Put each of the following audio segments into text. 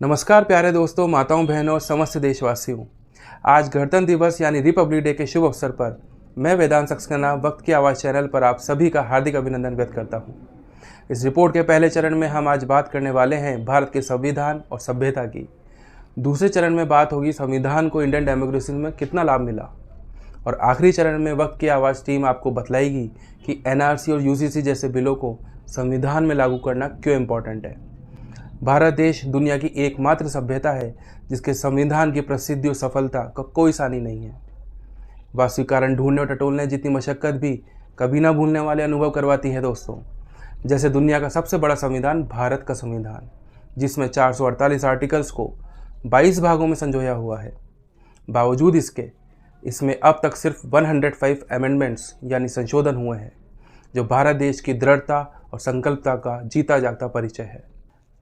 नमस्कार प्यारे दोस्तों, माताओं, बहनों और समस्त देशवासियों। आज गणतंत्र दिवस यानी रिपब्लिक डे के शुभ अवसर पर मैं वेदांत सक्सेना वक्त की आवाज़ चैनल पर आप सभी का हार्दिक अभिनंदन व्यक्त करता हूं। इस रिपोर्ट के पहले चरण में हम आज बात करने वाले हैं भारत के संविधान और सभ्यता की। दूसरे चरण में बात होगी संविधान को इंडियन डेमोक्रेसी में कितना लाभ मिला। और आखिरी चरण में वक्त की आवाज़ टीम आपको बतलाएगी कि एनआरसी और यूसीसी जैसे बिलों को संविधान में लागू करना क्यों इम्पोर्टेंट है। भारत देश दुनिया की एकमात्र सभ्यता है जिसके संविधान की प्रसिद्धि और सफलता का कोई सानी नहीं है। वास्तविक कारण ढूंढने और टटोलने जितनी मशक्कत भी कभी ना भूलने वाले अनुभव करवाती है दोस्तों। जैसे दुनिया का सबसे बड़ा संविधान भारत का संविधान, जिसमें 448 आर्टिकल्स को 22 भागों में संजोया हुआ है। बावजूद इसमें अब तक सिर्फ 105 अमेंडमेंट्स यानी संशोधन हुए हैं, जो भारत देश की दृढ़ता और संकल्पता का जीता जागता परिचय है।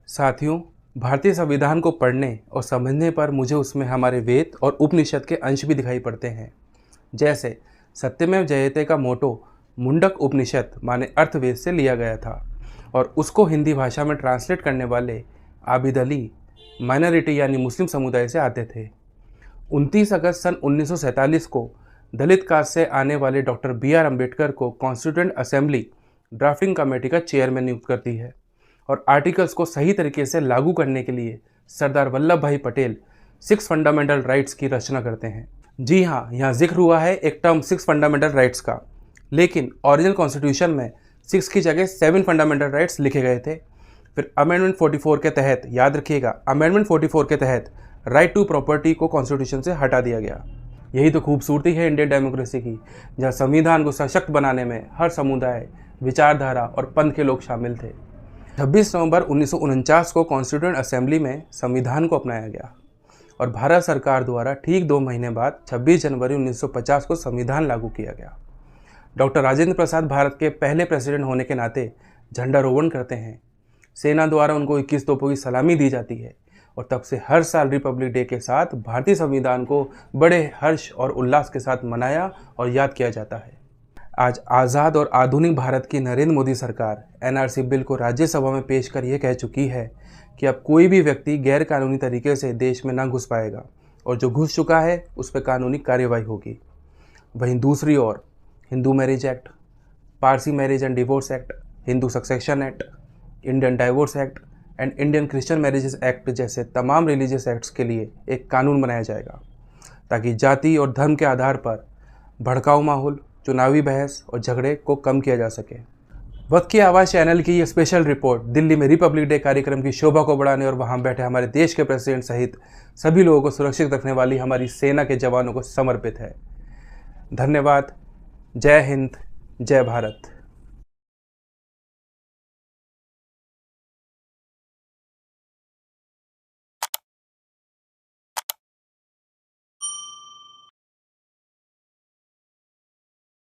साथियों, भारतीय संविधान को पढ़ने और समझने पर मुझे उसमें हमारे वेद और उपनिषद के अंश भी दिखाई पड़ते हैं। जैसे सत्यमेव जयते का मोटो मुंडक उपनिषद माने अर्थवेद से लिया गया था और उसको हिंदी भाषा में ट्रांसलेट करने वाले आबिद अली माइनॉरिटी यानी मुस्लिम समुदाय से आते थे। 29 अगस्त सन 1947 को दलित कास्ट से आने वाले डॉक्टर BR अम्बेडकर को कॉन्स्टिट्यूएंट असेंबली ड्राफ्टिंग कमेटी का चेयरमैन नियुक्त करती है और आर्टिकल्स को सही तरीके से लागू करने के लिए सरदार वल्लभ भाई पटेल 6 फंडामेंटल राइट्स की रचना करते हैं। जी हाँ, यहाँ जिक्र हुआ है एक टर्म 6 फंडामेंटल राइट्स का, लेकिन ओरिजिनल कॉन्स्टिट्यूशन में 6 की जगह 7 फंडामेंटल राइट्स लिखे गए थे। फिर अमेंडमेंट 44 के तहत, याद रखिएगा, अमेंडमेंट 44 के तहत राइट टू प्रॉपर्टी को कॉन्स्टिट्यूशन से हटा दिया गया। यही तो खूबसूरती है इंडियन डेमोक्रेसी की, जहाँ संविधान को सशक्त बनाने में हर समुदाय, विचारधारा और पंथ के लोग शामिल थे। 26 नवंबर 1949 को कॉन्स्टिट्यूएंट असेंबली में संविधान को अपनाया गया और भारत सरकार द्वारा ठीक 2 महीने बाद 26 जनवरी 1950 को संविधान लागू किया गया। डॉक्टर राजेंद्र प्रसाद भारत के पहले प्रेसिडेंट होने के नाते झंडारोहण करते हैं। सेना द्वारा उनको 21 तोपों की सलामी दी जाती है और तब से हर साल रिपब्लिक डे के साथ भारतीय संविधान को बड़े हर्ष और उल्लास के साथ मनाया और याद किया जाता है। आज आज़ाद और आधुनिक भारत की नरेंद्र मोदी सरकार एनआरसी बिल को राज्यसभा में पेश कर ये कह चुकी है कि अब कोई भी व्यक्ति गैर कानूनी तरीके से देश में ना घुस पाएगा और जो घुस चुका है उस पर कानूनी कार्यवाही होगी। वहीं दूसरी ओर Hindu marriage act, Parsi marriage and divorce act, Hindu succession act, Indian divorce act and Indian Christian marriages act जैसे तमाम रिलीजियस एक्ट्स के लिए एक कानून बनाया जाएगा, ताकि जाति और धर्म के आधार पर भड़काऊ माहौल, चुनावी बहस और झगड़े को कम किया जा सके। वक्त की आवाज़ चैनल की ये स्पेशल रिपोर्ट दिल्ली में रिपब्लिक डे कार्यक्रम की शोभा को बढ़ाने और वहाँ बैठे हमारे देश के प्रेसिडेंट सहित सभी लोगों को सुरक्षित रखने वाली हमारी सेना के जवानों को समर्पित है। धन्यवाद। जय हिंद, जय भारत।